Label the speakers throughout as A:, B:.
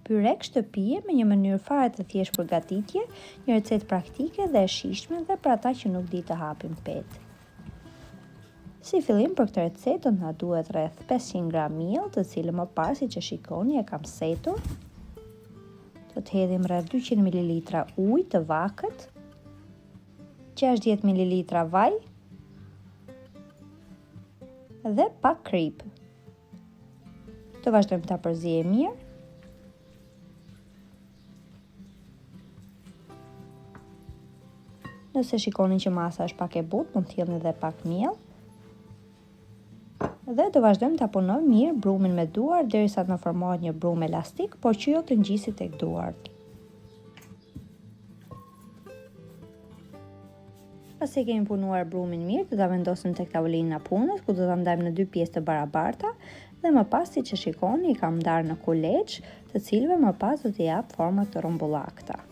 A: Pyrek shtëpie me një mënyrë fare të thjeshtë përgatitje, një recetë praktike dhe e shijshme dhe për ata që nuk di të hapin petë. Si fillim për këtë recetë na duhet rreth 500 gram miell, të cilën më parë siç e shikoni e kam setur. Do të hedhim rreth 200 ml ujë të vakët, 60 ml vaj dhe pak kripë. Të vazhdojmë ta përzijmë mirë. Nëse shikoni që masa është pak e butë, mund të hidhni edhe pak miell. Dhe do vazhdojmë ta punojmë mirë brumin me duar derisa të formohet një brum elastik, por që jo të ngjiset tek duart. Pasi kemi punuar brumin mirë, do ta vendosim tek tavolina e punës, ku do ta ndajmë në dy pjesë të barabarta dhe më pas siç e shikoni i kam ndarë në kuleç, të cilëve më pas do t'i jap forma të rrumbullakta.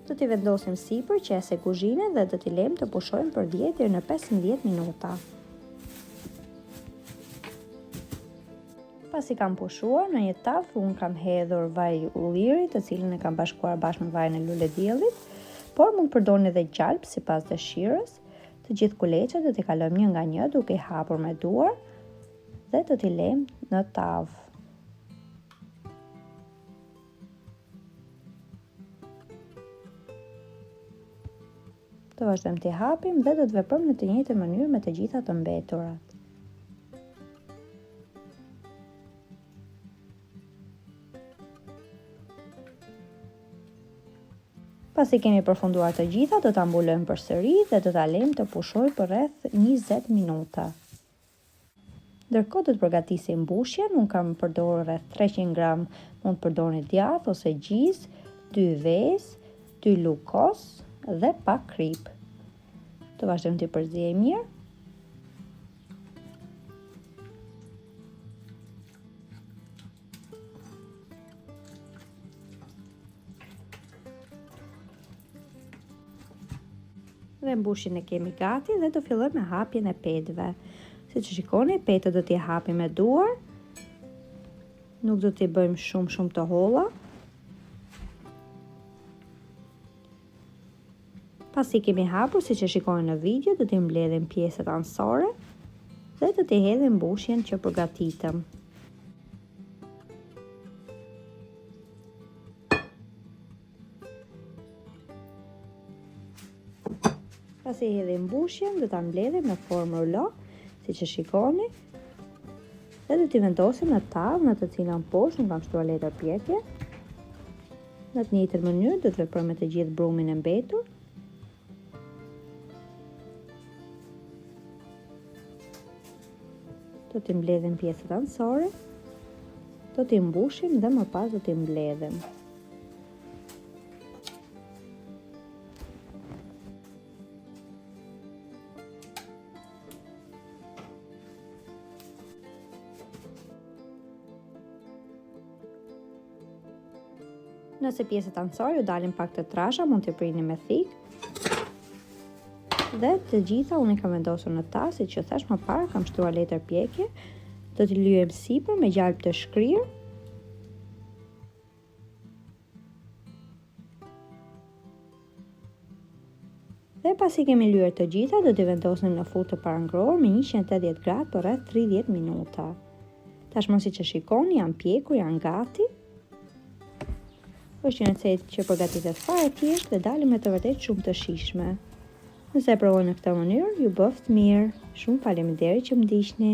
A: Do t'i vendosim sipër qese kuzhine dhe do t'i lejmë të pushojnë për 10 deri në 15 minuta. Pasi kam pushuar në një tavë, unë kam hedhur vaj ulliri, të cilin e kam bashkuar bashkë me vajin e lulediellit, por mund të përdorni edhe gjalp sipas dëshirës. Të gjithë kuleçet do t'i kalojmë një nga një duke i hapur me duar dhe do t'i lejmë në tavë. Do vazhdojmë t'i hapim dhe do të veprojmë në të njëjtën mënyrë me të gjitha të mbeturat. Pasi kemi përfunduar të gjitha, do ta mbulojmë përsëri dhe do ta lejmë të pushojë për rreth 20 minuta. Ndërkohë do të përgatisim mbushjen, unë kam përdorur rreth 300 gram, mund të përdorni djath ose gjiz, 2 vezë, 2 lugë kos dhe pak kripë. Të vazhdojmë t'i përzijmë mirë. Dhe mbushjen e kemi gati dhe do fillojmë me hapjen e petëve. Siç e shikoni, petët do t'i hapim me duar. Nuk do t'i bëjmë shumë të holla. Pasi kemi hapur, siç e shikoni në video, do t'i mbledhim pjesët anësore dhe do t'i hedhim mbushjen që përgatitëm. Pasi hedhim mbushjen, do ta mbledhim në formë rulo, siç e shikoni, dhe do t'i vendosim në tavë në të cilën poshtë unë kam shtruar letër pjekje. Në të njëjtën mënyrë do të veprojmë me të gjithë brumin e mbetur. Do t'i mbledhim pjesët anësore, do t'i mbushim dhe më pas do t'i mbledhim. Nëse pjesët anësore ju dalin pak të trasha, mund t'i prini me thikë. Dhe të gjitha unë i kam vendosur në tas, siç që thash më parë, kam shtruar letër pjekje. Do t'i lyhem sipër me gjalp të shkrirë. Dhe pasi kemi lyer të gjitha, do t'i vendosim në furrë të parangrohur me 180 gradë për rreth 30 minuta. Tashmë siç e shikoni, janë pjekur, janë gati. Është një recetë që përgatitet fare thjesht dhe dalin me të vërtetë shumë të shijshme. Nëse e provoni në këtë mënyrë, ju bëft mirë. Shumë faleminderit që më ndiqni.